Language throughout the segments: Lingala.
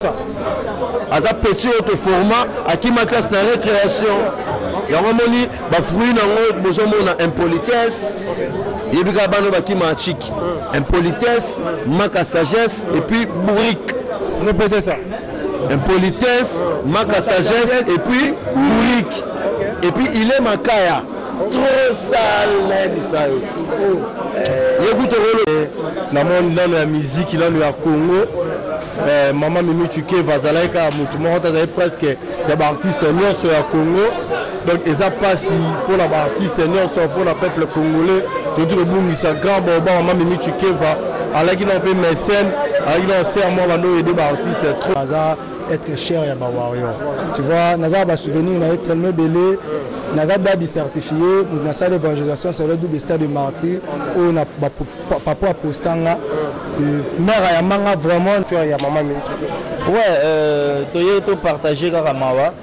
Aza petit autre format à qui ma classe na récréation. Ya moni ba fruit nango bozo mona impolitesse. Yebika bano ba ki ma chic. Impolitesse, manque sagesse et puis bourrique. Répétez ça. Impolitesse, manque sagesse et puis bourrique. Et puis il est makaya. Trop sale bisayo. Écoute na monde dans la musique là le Congo. Maman Mimi Chuke Vazalaika Moutoumont a presque des artistes noirs sur le Congo. Donc ils ont passé pour les artistes noirs pour le peuple congolais. Donc le boom il grand bon maman Mimi Chuke va aller qui n'ont pas mécène, aller qui n'ont serment va nous aider les artistes trop. Être cher ya bawario. Tu vois, naza ba souvenir na tellement belé, naza dadi certifié, na salle d'évangélisation c'est le double stade de martyr où na papa postanga mère ya manga vraiment tu vois ya maman Mimi. Ouais, toye to partager kaka mawa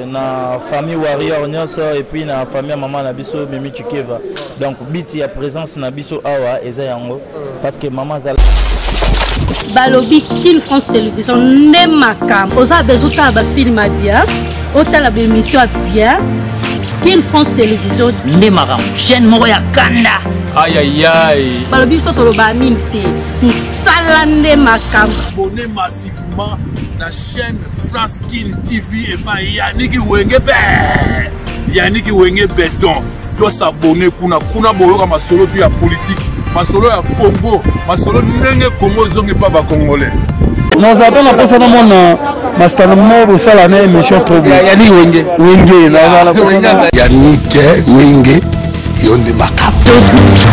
na famille warrior nyonso et puis na famille maman na biso Mimi Chikeva. Donc biti ya présence na biso awa eza yango parce que maman za Balobi Kin France Télévision ne makam oza bezuta ba film bien otala ba émission bien Kin France Télévision ne makam chaîne moko ya kanda aïe aïe aïe balobi so to ba minte musala ne makam abonné massivement la chaîne France Kin TV et pas Yannick Wenge béton doit s'abonner kuna boyoka masolo puis ya politique masolo ya Congo masolo ndenge Congo zongi pa ba congolais Nous avons la personne au monde master mo sala na émission trop bien Yannick Wenge Yannick Wenge yonde makam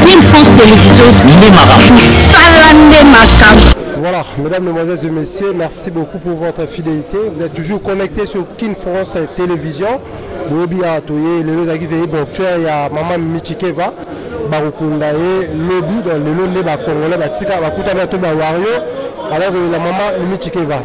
Kin France Télévision ne makam musala ne makam. Voilà, mesdames, mesdemoiselles et messieurs, merci beaucoup pour votre fidélité. Vous êtes toujours connectés sur Kin France Télévision. Bobi a toyé le lot d'arriver docteur il y a maman Mimi Chikeva barukunda et lobby dans le lot de ba congolais ba tika ba kuta na to ba wario alors la maman Mimi Chikeva.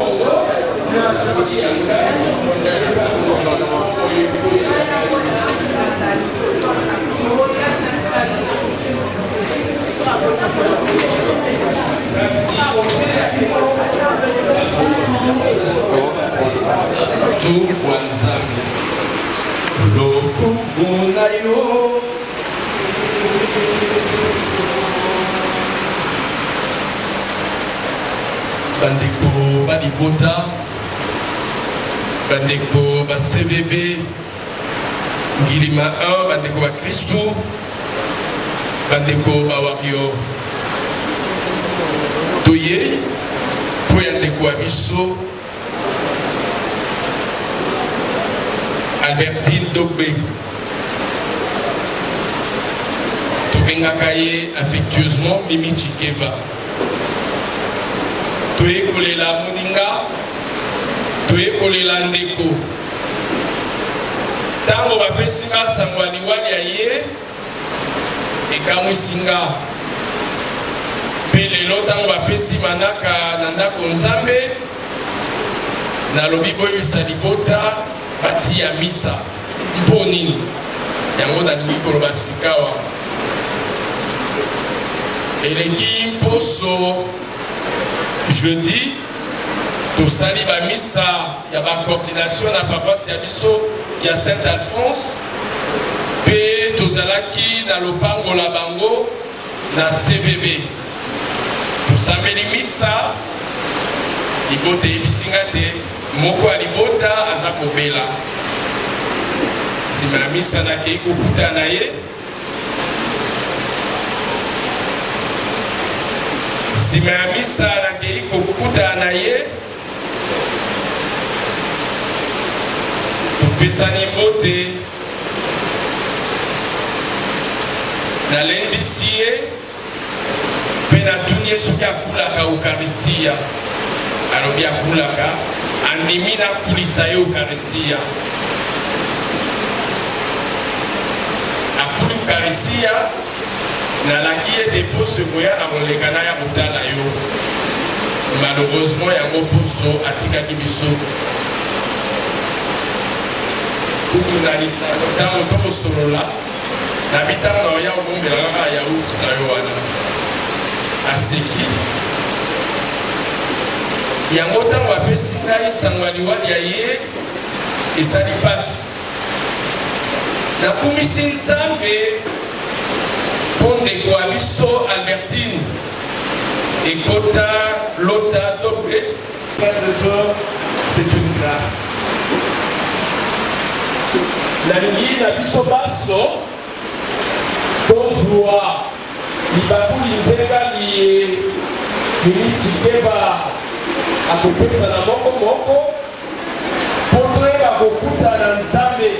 Bandeko Badibota, Bandeko ba CVB, Ngilima 1, Bandeko ba Christou, Bandeko ba Wario. Toye, Poyandeko Abisso, Albertine Dobé. Tobengakaye affectueusement Mimi Chikeva. Toye kolela moninga, toye kolela ndeko. Tango bapesinga sangwani wali aye, ekamwisinga. Pelelo tango bapesi manaka nandako nzambe, nalobi boyo salibota bati ya misa. Mpo nini? Yango na mikolo basikawa. Eleki mposo jeudi, tout sali ba misa, il y a ba coordination na papa Siabiso, il y a Saint-Alphonse, pe tout zalaki na lopango la bango na CVB. Tout sambeli misa, libote ibisingate, moko alibota azako bela. Si ma misa na keiko kuta na ye, si ma misa na keiko kuta na ye tupesani mbote na lendisi ye mpe na tuni ye soki akulaka eukaristia alobi akulaka andimi nakulisa ye eukaristia akuli eukaristia nalaki ete poso ekoya na koleka na ya kotala yo malheureusement yango poso atikaki biso kutu na lisano ntango tokosolola na bitango na oya kobombela kaka yaourt na yo wana aseki yango ntango apesi ngai sango ya liwali ya ye esali pasi nakumisi nzambe mpo ndeko ya biso Albertine ekota lota dobe. C'est une grâce. Nalingi na biso baso tozwa libakuli nzenga liye Chikeva akopesa na moko moko mpo toyeba kokuta na nzambe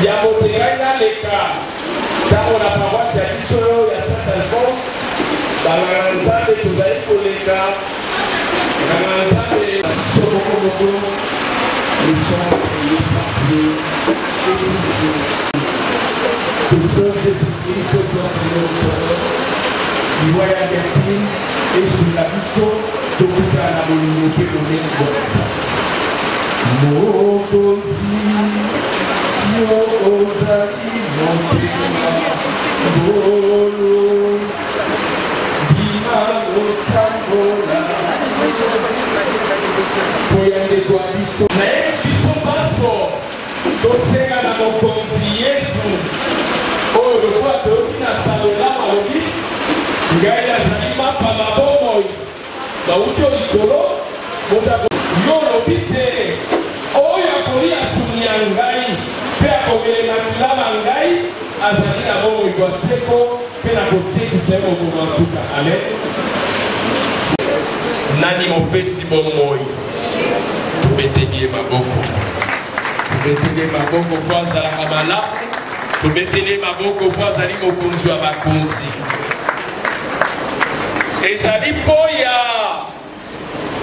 ya moto ngai naleka ntango na paroisse ya biso ya Saint Alphonse banganga na nzambe tozali koleka banganga na nzambe biso moko moko nous sommes payés par Dieu et pour que Sœur Jésus-Christ soit Seigneur Sauveur liwaya Albertine esula biso tokuta na bolingo mpe lolenge bokasa mokonzi yo ozali motema ngolo bima losambola po ya ndeko ya biso naye biso baso tosenga na mokonzi Yesu oyo lokwa toyoki na salola malobi ngai azali mapa mabomoi bauti yo likolo yo lobi te oyo akolia suni ya ngai mpe akomelema kilama ngai azali na bomoi bwa seko mpe na kosekisa ye mokongo ya suka. Amen. Nani mopesi bomoi tobeteli ye maboko, tobeteli ye maboko mpo azalaka malamu, tobeteli ye maboko mpo azali mokonzi wa bakonzi. Ezali po ya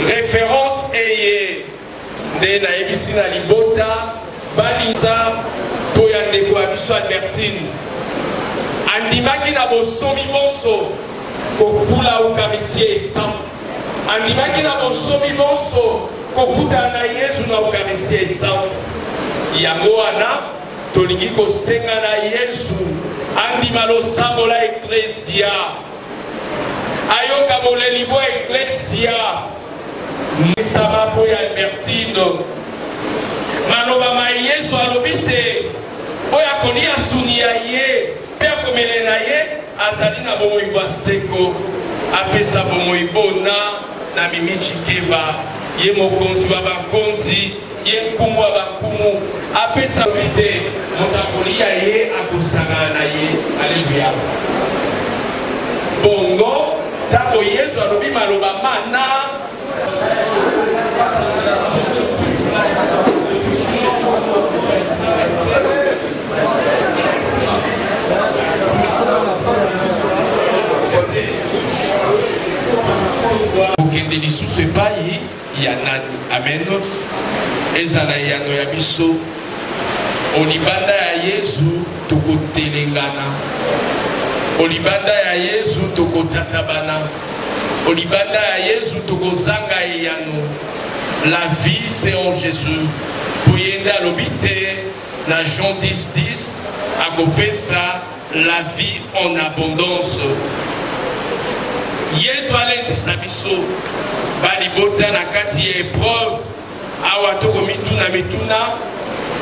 référence eye nde nayebisi na libota balinza po ya ndeko ya biso Albertine andimaki na bosomi bonso kokula Eucharistie esante, andimaki na bosomi bonso kokutana na Yesu na Eucharistie esante. Yango wana tolingi kosenga na Yesu andima losambo la eklesia ayoka boleli bo eklesia misama po ya Albertine maloba ma Yesu alobi te oyo akolia suni ya ye mpe akomele na ye azali na bomoi bwa seko apesa bomoi bona na Mimi Chikeva ye mokonzi wa bakonzi ye nkumu wa bankumu apesa te moto akolia ye akosangana na ye. Alleluya. Bongo tako Yesu alobi maloba mana okende lisusu epai ya nani. Amen. Ezala yano ya biso olibanda ya Yesu tokotelengana, olibanda ya Yesu tokotatabana, olibanda ya Yesu tokozanga eyano. La vie c'est en Jésus. Poyenda lobite na Jean 10:10 akopesa la vie en abondance. Yesu alendisa biso balibota na kati ya épreuve awa tokomituna mituna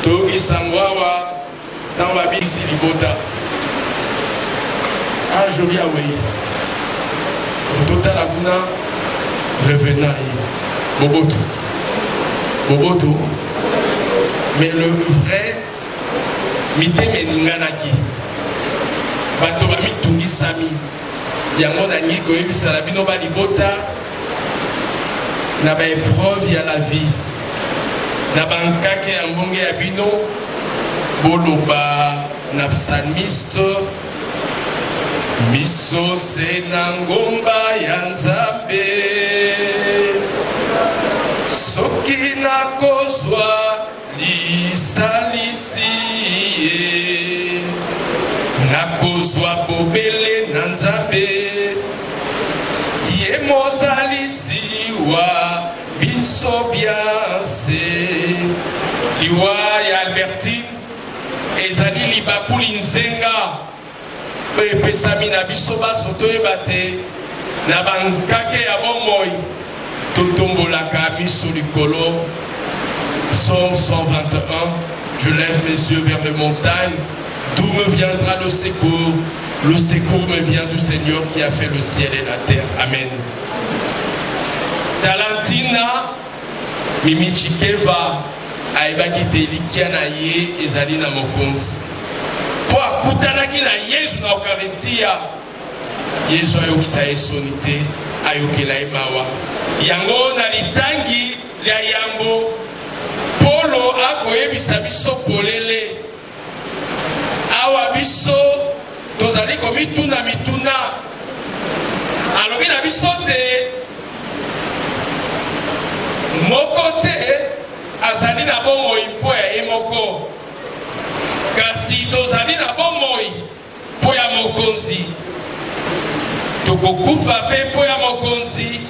toyokisango awa ntango babikisi libota joli awe totala kuna revenant ye boboto mais le vrai mitema eninganaki bato bamitungisami yango nalingi koyebisa na bino balibota na baépreuve ya la vie na bankake ya mbonge ya bino boloba na psalmiste miso se na ngomba ya Nzambe soki nakozwa lisalisi ye nakozwa bobele na Nzambe ye mozalisi wa biso bianse. Liwa ya Albertine ezali libakuli nzenga epesami na biso baso toyeba te na bankake ya bomoi Totombolaka miso likolo. Psaume 121. Je lève mes yeux vers les montagnes. D'où me viendra le secours? Le secours me vient du Seigneur qui a fait le ciel et la terre. Amen. Talantina Mimi Chikeva aibaki telikia na ye ezali na mokonzi. Po akutanaki na Yesu na Eucharistia. Yesu ayokisa ye sonite, ayokela ye mawa. Yango na litangi lya yambo Polo akoyebisa biso polele. Awa biso tozali komituna mituna. Alobi na biso te moko te azali na bomoi mpo ya ye moko. Kasi tozali na bomoi mpo ya mokonzi. Tokokufa pe mpo ya mokonzi.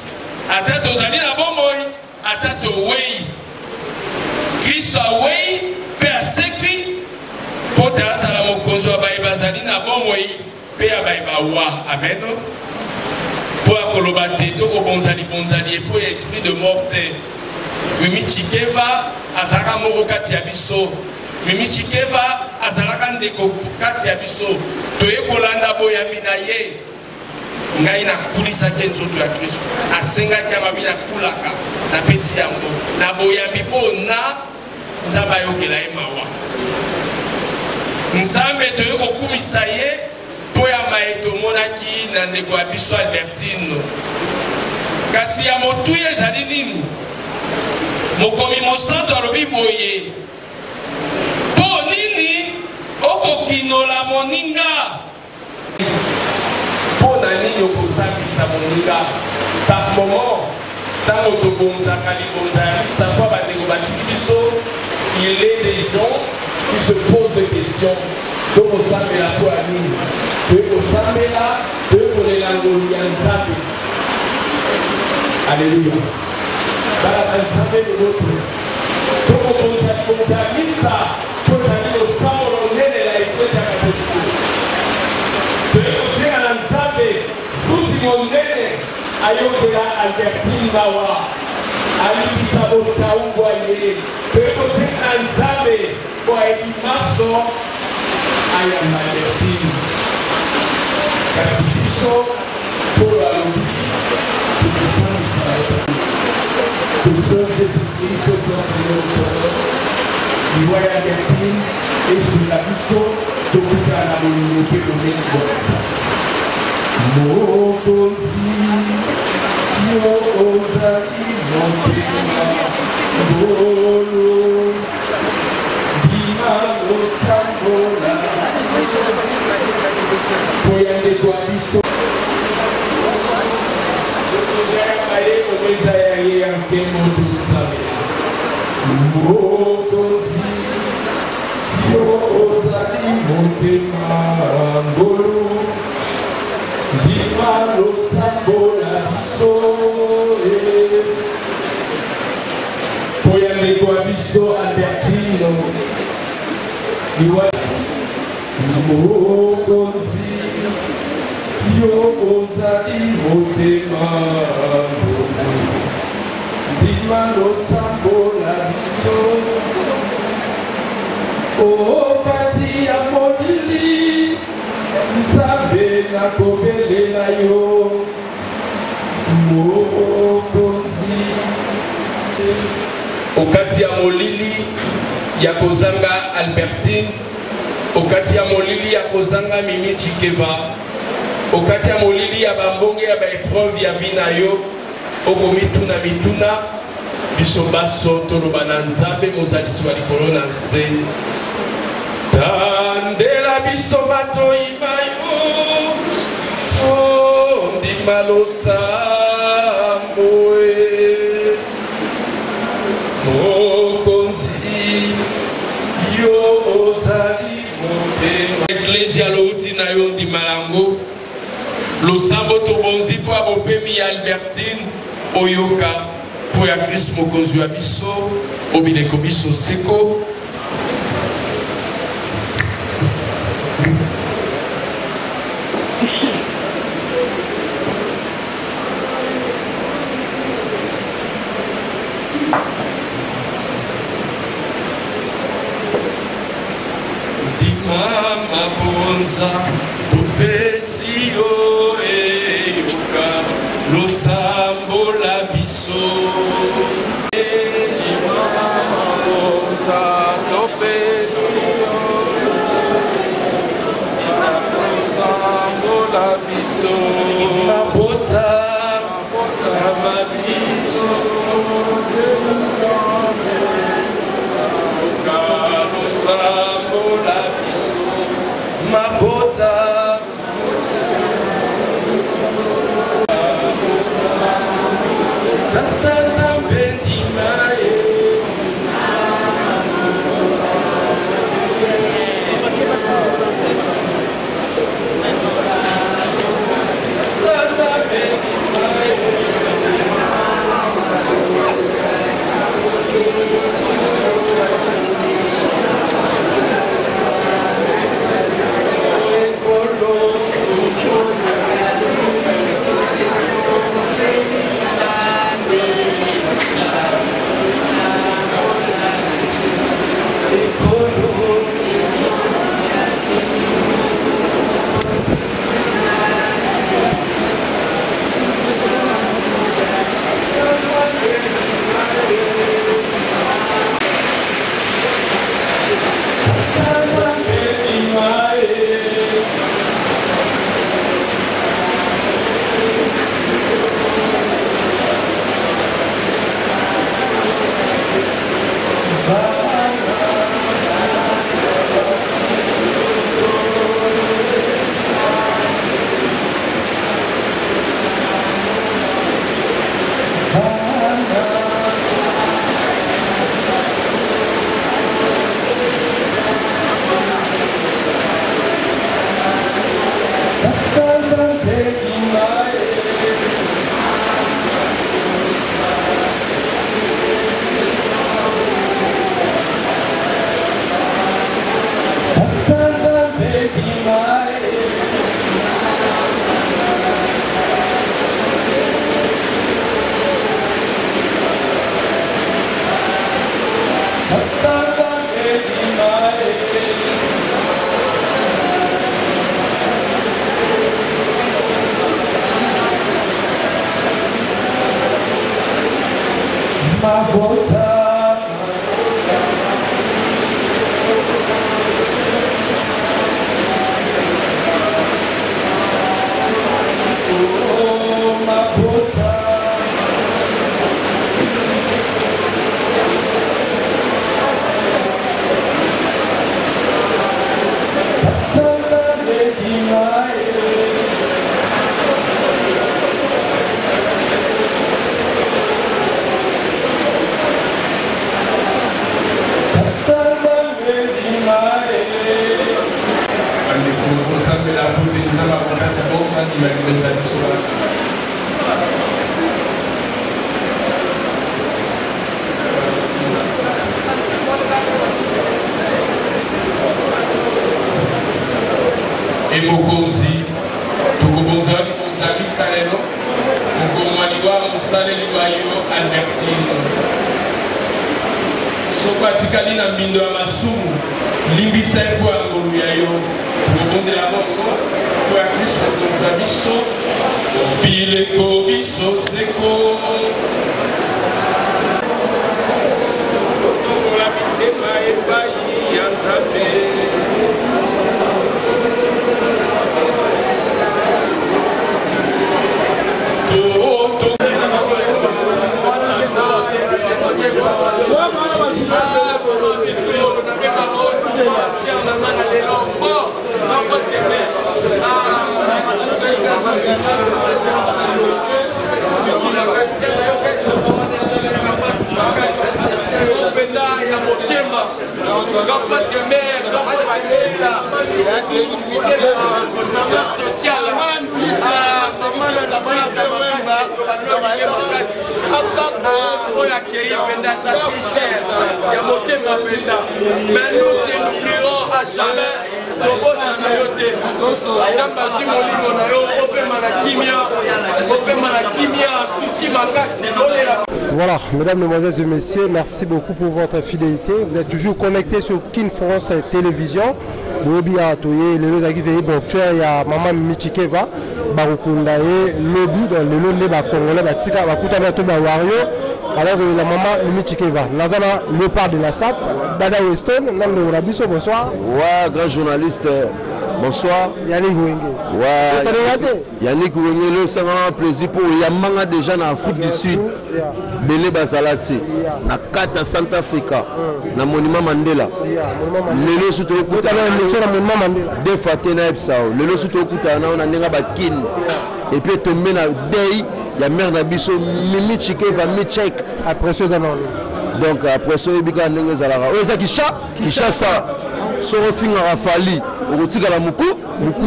Ata tozali na bomoi, ata towei. Kristo awei pe asekwi po tazala mokonzi wa baye bazali na bomoi pe ya baye bawa. Amen. Po akoloba te tokobonzali bonzali po ya esprit de morte. Mimi Chikeva azalaka moko kati ya biso. Mimi Chikeva azalaka ndeko kati ya biso. Toye kolanda boyambi na ye. Ngai na kulisaki nzoto ya Kristo. Asengaki amabi na kulaka na pesi yango. Na boyambi po na Nzambe ayokela ye mawa. Nzambe toye kokumisa ye po ya maye tomonaki na ndeko ya biso Albertine. Kasi ya motuya ezali nini? Mokomi mosanto alobi boye. Po nini okokinola moninga? Po na nini okosambisa moninga? Par moment, tango tobonzaka libonza ya misa po bandeko bakiki biso, il est des gens qui se posent des questions. Donc on s'appelle à quoi à nous? On s'appelle là, on est là, on est là. Alléluia. On s'appelle l'autre. Donc on a mis ça pour aller au sang de la Église catholique. Donc on s'est à l'ensemble, sous Simondene, ayokela Albertine Bawa. Alibisa Botaungwa ye. Donc on s'est à l'ensemble pour aller maso ayam Albertine. Kasi biso pour la lobby, pour le sang d'Israël. Pour ceux Jésus-Christ, soit Seigneur Sauveur, il voit Albertine et sur la biso, tout le temps à la volonté de l'église. Mokozi, yo ozali montema, bolo, bima osambola. Poyande kwa biso. Mokozi, yo ozali montema, bolo, bima osambola biso. Poyande kwa biso Albertine. Mokozi, yo ozali motema, ndima losambola biso. Okati ya molili, Nzambe nakobelela yo. Mokozi, okati ya molili ya kozanga Albertine. Okati ya molili ya kozanga Mimi Chikeva. Okati ya molili ya bambonge ya baepreuve ya vina yo. Okomituna mituna biso baso toloba na Nzambe mozalisi wa likolo na nse. Tandela biso bato imayo. Oh, ndima losamboe. Mokonzi yo ozali. Ecclesia louti na yo ndi malango. Losambo tobonzi po abopemi ya Albertine oyoka po ya Christ mokonzi wa biso obileko biso seko. mabonza topesi yo eyoka losambo la biso mabonza topesi losambo la biso mabota amabiso losambo la biso mabota Emokonzi tukubonza likonzami salelo mukomwaliwa musaleliwa yo Albertine sopatikali na mbindo ya masumu limbisa ekwa ngolu ya yo tukubondela bongo kwa Kristo konza biso bileko biso seko tokola mitema epai ya Nzambe mais nous t'oublierons à jamais. Open Manakimia, Susi Makasi, Voilà, mesdames, mesdemoiselles et messieurs, merci beaucoup pour votre fidélité. Vous êtes toujours connectés sur Kin France Télévision. Bobi Atoye, le lobby veillé docteur, il y a Maman Michikeva, Barukunda et lobby dans le lobby ba congolais ba tika ba kutana to ba wario. Alors la Maman Michikeva, Nazana le part de la SAP, Dada Weston, Nando Rabiso, bonsoir. Ouais, grand journaliste. Bonsoir. Yannick Wenge. Ouais. Yannick Wenge, c'est vraiment un plaisir pour Yamanga déjà dans l'Afrique du Sud. Belé Bazalati. Na Kata Centrafrica. Na Monument Mandela. Lelo Souto Kutana. Monument Mandela. Deux fois Tena Epsao. Lelo Souto Kutana, on a Nenga Bakin. Et puis tombé na Day, il y a mère Nabiso, Mimi Chike va me check. Après ce zaman. Donc après ça, il y a Nenga Zalara. Oh, ça qui chasse ça. Sorofing a Rafali. Otika la muku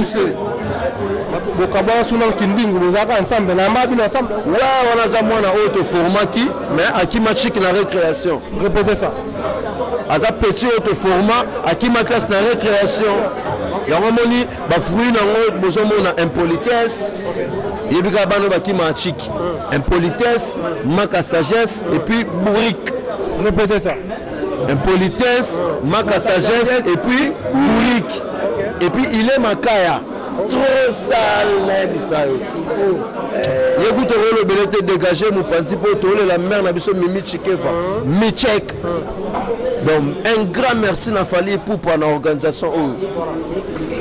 c'est bokaba suna kindingu bozaka ensemble na mabi ensemble ouais on a ça moi na autre format qui mais akima chic na récréation répétez ça ata petit autre format akima classe na récréation ya moni ba fruit na ngo bozomo na impolitesse yebika bano bakima chic impolitesse manque à sagesse et puis bourrique répétez ça impolitesse manque à sagesse et puis bourrique. Et puis il est Makaya. Trop sale, Bisayo. Écoute, le belleté dégagé, mon principe, la mère n'a pas Mimi Chikeva. Michek. Donc, un grand merci n'a fallu pour l'organisation.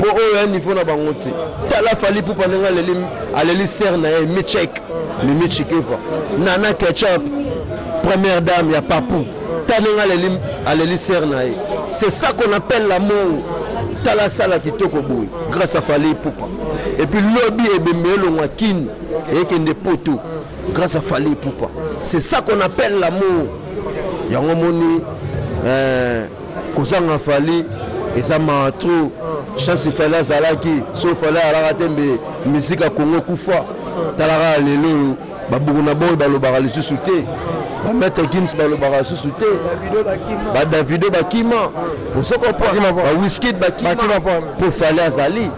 Pour eux, un niveau n'a pas monté. Il a fallu pour aller cerner Michek. Mimi Chikeva. Nana Ketchup. Première dame, il y a Papou. C'est ça qu'on appelle l'amour. Tala sala kitoko boy grâce à Fali Poupa. Et puis lobby et bembelo wakin et kende poto grâce à Fali Poupa. C'est ça qu'on appelle l'amour. Yango moni kozanga Fali et ça m'a trop chance Fali azalaki sauf Fali ala tembe musique à Congo kufa talara lelo babuna boy balobara le sous-souté. Maître Gims balobara sous-souté. Davido Bakima. Pour ce qu'on parle, whisky Bakima pour Fali Azali.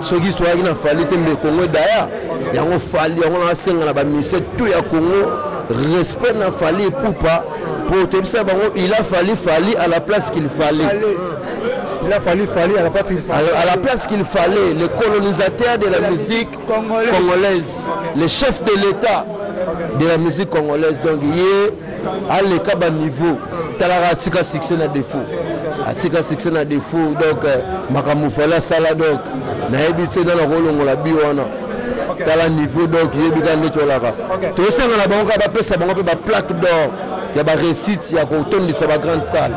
Ce qui soit il a fallu tembe Congo d'ailleurs. Il y a un Fali, on a cinq na ba mise tout ya Congo. Respect na Fali Poupa. Pour te dire il a fallu Fali à la place qu'il fallait. Il a fallu Fali à la place qu'il fallait. À la place qu'il fallait, les colonisateurs de la musique congolaise, les chefs de l'État de la musique congolaise. Donc, il est à l'écart niveau. Talara tika succès na défaut. Atika succès na défaut. Donc, Makamufala Sala donc. Na ebité dans le rôle on la biwana. Tala niveau donc il est bien nettoyé. Tout ça on a banque à passer banque à plaque d'or. Il y a des récits, il y a des sur la grande salle.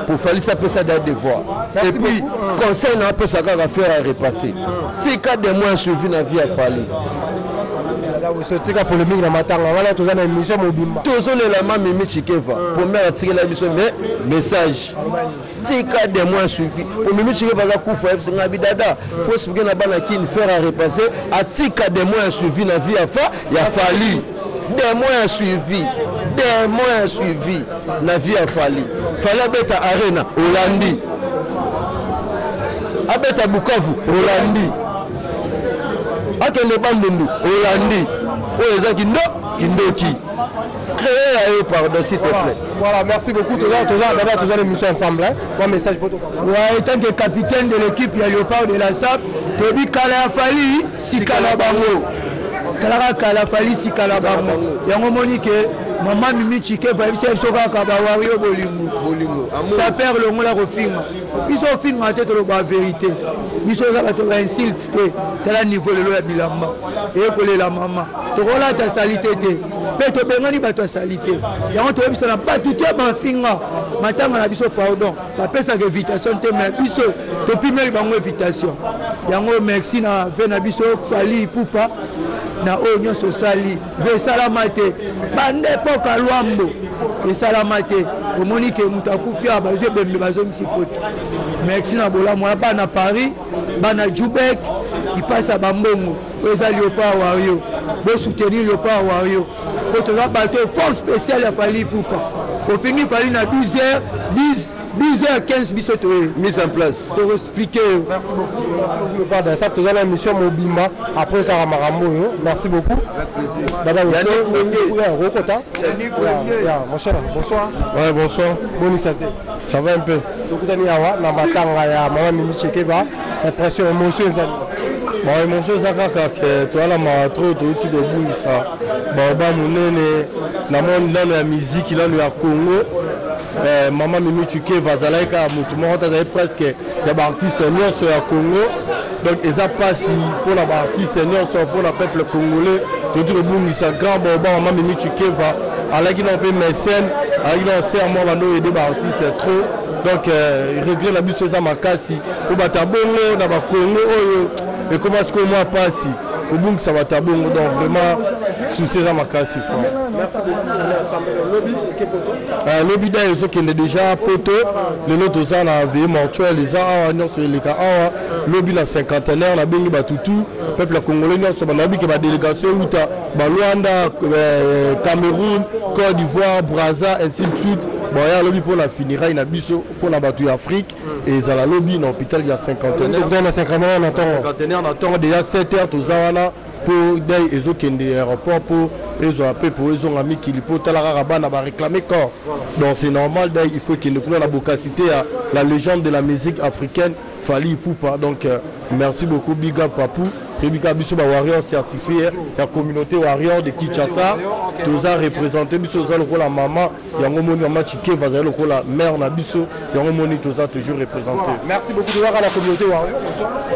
Pour faire ça, peut ça d'un devoir. Et puis, conseil n'a pas ça à faire à repasser. C'est 4 des mois suivi la vie à Fali. C'est un polémique dans ma tête. Voilà, tout ça dans l'émission Mobimba. Tout ça, les lamas Mimi Chikeva. Pour me attirer la mission, mais message. C'est 4 des mois suivi. Pour Mimi Chikeva, il faut se faire à repasser. À 4 des mois suivi la vie à faire, il a fallu. Des mois suivis. Des mois suivis. La vie a fallu. Fallait bête à Arena, Hollandi. Abet à Bukavu, Hollandi. Akele Bandundu, Hollandi. Oh, les Kindoki. Créez pardon, s'il te plaît. Voilà, merci beaucoup. Tout ça, l'émission ensemble. Bon message photo. Ouais, étant que capitaine de l'équipe, il y a Léopard de la SAP. Tobi Kala Fali, Sikala Bango. Kala Fali, Sikala Bango. Il y a un moment que Maman Mimi Chike va essayer de se faire Kabawario Bolingo. Ça perd le mot la refilme. Ils sont filmés à tête de la vérité. Ils sont insultés. C'est le niveau de la bilamba. Et que la maman. Tu vois ta salité. Mais tu as ta salité. Et on te dit que ça n'a pas tout à fait finga. Maintenant, on a dit pardon. Après ça, invitation, depuis même une invitation. Il y a un merci na Venabiso Fali Poupa. Na Onyo Sosali. Ve Salamate. Bande Poka Luambo. Et Salamate. Au Monique Moutakoufia, Bazé Bembe Bazom Sipote. Merci na Bola, moi, na Paris, na Djoubek, il passe à Bambongo. Vous allez au pas Wario. Vous soutenir le pas Wario. Vous avez battu force spéciale à Fali Poupa. Au fini, il fallait 12h, 10 10h15 biso mise en place. Pour expliquer. Merci beaucoup le pardon. Ça te donne l'émission Mobima après Karamarambo. Merci beaucoup. Avec plaisir. Madame Rokota. Mon cher, bonsoir. Ouais, bonsoir. Bonne santé. Ça va un peu. Donc vous avez na matanga ya Maman Mimi Chikeva. Impression émotion bon émotion ça que toi la matro tu de bout ça. Bon ba munene na monde dans la musique là le Congo. Maman Mimi Chikeva zalaika mutu mo ta presque des artistes nyonso ya Congo. Donc ils a pas si pour la artiste nyonso pour le peuple congolais de tout le bout ça grand bon Maman Mimi Chikeva alaki na pe mécène alaki na serment bando aider ba artiste trop. Donc il regrette la bus ça makasi au batabongo na ba Congo oyo et comment est-ce que moi passe au bout que ça va tabongo donc vraiment sous ces makasi fort. Merci beaucoup. Lobby lobby d'ailleurs ceux qui est déjà poto les autres ça na vie mortuaire les ans non sur les cas lobby la cinquantenaire la bengi batutu peuple congolais non sur banabi que ba délégation uta ba Luanda Cameroun Côte d'Ivoire Brazza ainsi de suite. Bon, il y a un lobby pour la finira, il y a pour la battue Afrique et il y a un lobby dans l'hôpital, il y a 50 on attend déjà 7 heures tous les pour les autres qui ont des aéroports pour les autres pour les autres amis qui pour réclamer corps. Donc c'est normal, il faut qu'il nous prenne la bocacité à la légende de la musique africaine, Fally Ipupa. Donc merci beaucoup, Big Up Papou. Rebika biso ba warrior certifié la communauté warrior de Kinshasa tous a représenté biso za lokola maman yango moni Maman Chikeva za lokola mère na biso yango moni tous a toujours représenté. Merci beaucoup de voir à la communauté warrior.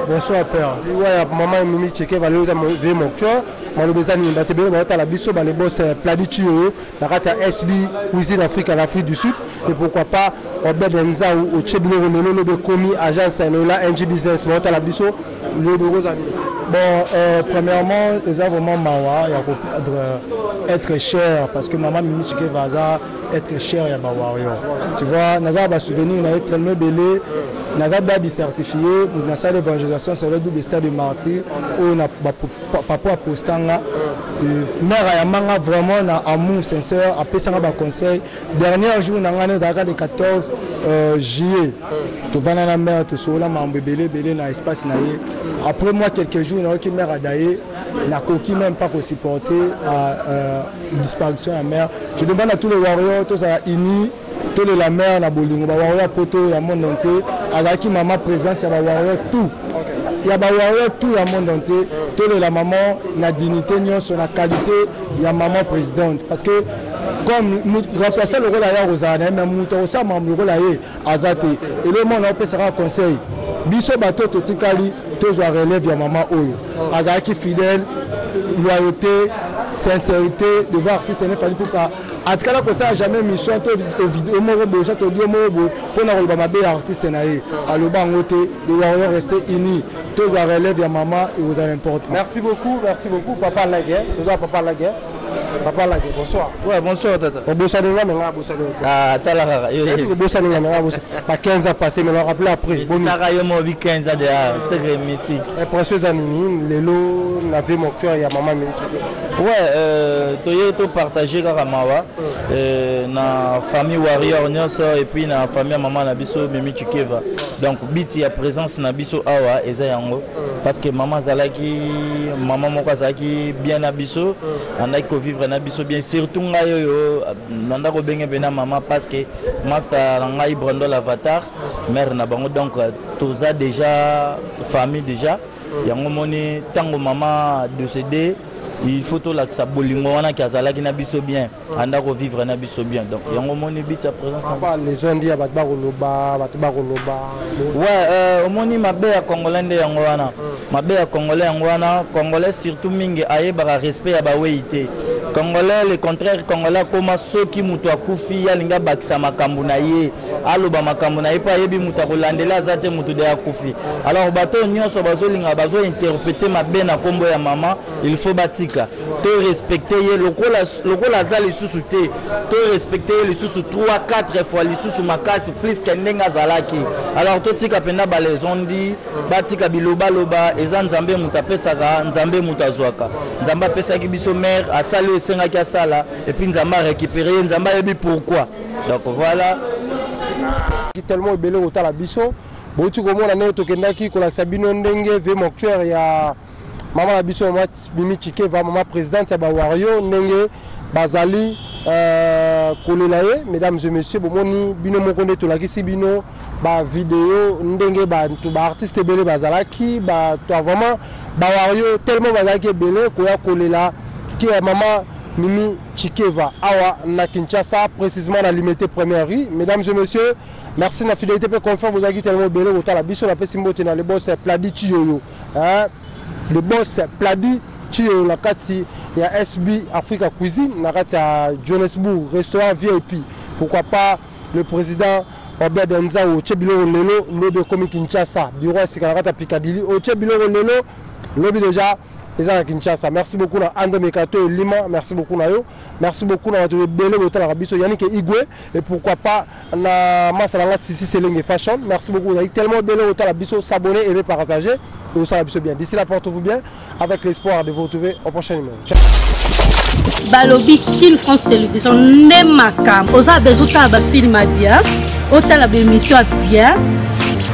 Bonsoir père. Ouais Maman Mimi Chikeva le vie mon cœur malobezani batebe ba la biso ba les boss Pladichio la rata SB Cuisine Afrique à l'Afrique du Sud et pourquoi pas Obed Enza ou Chebilo Romelo de commis agence Nola NG Business ba la biso le bureau amis. Bon, premièrement, c'est vraiment mawa, il y a être cher parce que Maman Mimi Chikeva va être cher, il y a pas warrior. Tu vois, Naza va souvenir, il a été tellement belé, Naza va certifié, pour la salle d'évangélisation, c'est le double stade de martyr, où on a papa postanga, mère a manga vraiment na amour sincère, après ça on a conseil. Dernier jour, on a gagné Dakar le 14 juillet. Tu vas dans la mer, tu sois là, belé dans l'espace naïe. Après moi, quelques jours, on a eu mère à Daïe, n'a coquille même pas pour supporter la disparition de la mer. Je demande à tous les warriors, tous à Ini, tous les la mer, la Bolingo, les warriors poto, il y a le monde entier. Avec qui maman présente, il y a des warriors tout. Il y a des warriors tout dans le monde entier. Tous les la maman, la dignité, sur la qualité, il y a maman présidente. Parce que comme nous remplaçons le rôle à Rosane, mais nous avons le rôle à Azate. Et le monde a fait un conseil. Biso bateau totikali toujours relève ya maman oyo azaki fidèle loyauté sincérité devant artiste ne Fally Ipupa atikala ko ça jamais mission to vidéo mo bo ça to dio mo bo pour na ba mabe artiste na ye aloba ngote de warrior rester unis toujours relève ya maman et vous en importe. Merci beaucoup papa la guerre toujours papa la guerre. Papa là, bonsoir. Ouais, bonsoir tata. Bonsoir de là, mais là, bonsoir de là. Ah, t'as la rara. Bonsoir de là, mais là, pas 15 ans passés, mais on rappelé après. Bon, t'as raillé mon 15 ans déjà, c'est vrai mystique. Et précieux anonyme, les lots, la vie mon cœur, il y a maman Mimi Chikeva. Ouais, tu as partagé avec Mawa, na famille warrior nyonso et puis na famille maman Nabiso Mimi Chikeva. Donc biti ya présence Nabiso awa eza yango parce que maman zalaki maman moko zalaki bien Nabiso, on a vivre Nabiso bien surtout ngai yo nanda ko benga bena maman parce que master ngai Brando l'avatar mère na bango donc tous a déjà famille déjà yango moni tango maman décédé il faut tout là que ça bolingo wana ki azalaki na biso bien anda ko vivre na biso bien donc yango moni bit sa présence les gens dit ba koloba ouais omoni mabe ya congolais nde yango wana mabe ya congolais yango wana congolais surtout mingi aye ba respect ya ba weite congolais le contraire congolais koma soki mutu akufi ya linga bakisa makambu na ye aloba makambu na ye pa yebi mutu akolandela azate mutu de akufi alors bato nyonso bazolinga bazo interpréter mabe na kombo ya mama il faut batika to respecter ye lokola za lisusu te to respecter ye lisusu 3-4 fois lisusu makasi plus que ndenga zalaki alors to tika penda ba les ondi batika biloba loba eza nzambe mutu apesaka nzambe mutu azwaka nzambe apesaki biso mère asali esengaki asala et puis nzambe a récupéré nzambe yebi pourquoi donc voilà. tellement ebele otala biso bouti komona ne tokendaki kolakisa bino ndenge ve mortuaire ya mama na biso mama Mimi Chikeva mama présidente ya bawario ndenge bazali kolela ye. Mesdames et messieurs, bomoni bino moko nde tolakisi bino ba vidéo ndenge bantu ba artiste ebele bazalaki ba vraiment bawario tellement bazalaki ebele koya kolela ki ya mama Mimi Chikeva awa na Kinshasa, précisément na limité première rue. Mesdames et messieurs, merci na fidélité pour confiance vous avez tellement belé au tala biso la pesi mbote na le boss Pladi Chiyoyo. Hein? Le boss Pladi Chiyoyo la kati ya SB Africa Cuisine na kati ya Johannesburg restaurant VIP. Pourquoi pas le président Robert Denza au Chebilo Lelo lobe komi Kinshasa bureau sikala kata Piccadilly au Chebilo Lelo lobe déjà à Kinshasa. Merci beaucoup à Ando Mekato et Lima. Merci beaucoup à eux. Merci beaucoup à notre belle hôtel Arabiso Yannick et Igwe. Et pourquoi pas à Massalanga Sissi Selenge Fashion. Merci beaucoup. Vous avez tellement belle hôtel Arabiso. S'abonner et partager. Et vous savez bien. D'ici là, portez-vous bien. Avec l'espoir de vous retrouver au prochain numéro. Ciao. Balobi Kin France Télévision. Nemakam. Vous avez besoin de film bien. Hôtel d'émission bien.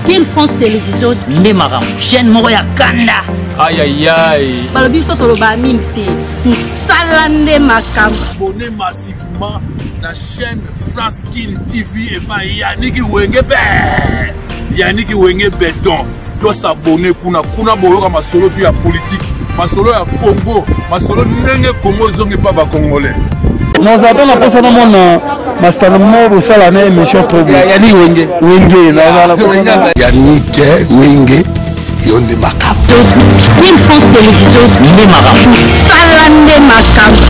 Kin France Télévision. Nemakam. Chaîne Moroya Kanda. Aïe aïe aïe. Balobi soto loba minte. Musalande makam. Abonnez massivement la chaîne France Kin TV et pas Yannick Wengebe. Yannick Wenge Béton. Doit s'abonner kuna boyoka masolo puis la politique. Masolo ya Congo, masolo nenge Congo zonge pas ba congolais. Nous avons la personne mon Mastermo au salané émission Togo. Yannick Wenge. Yannick Wenge. Yonde Makam. Kin France Télévision. Nemakam. Musalande makam.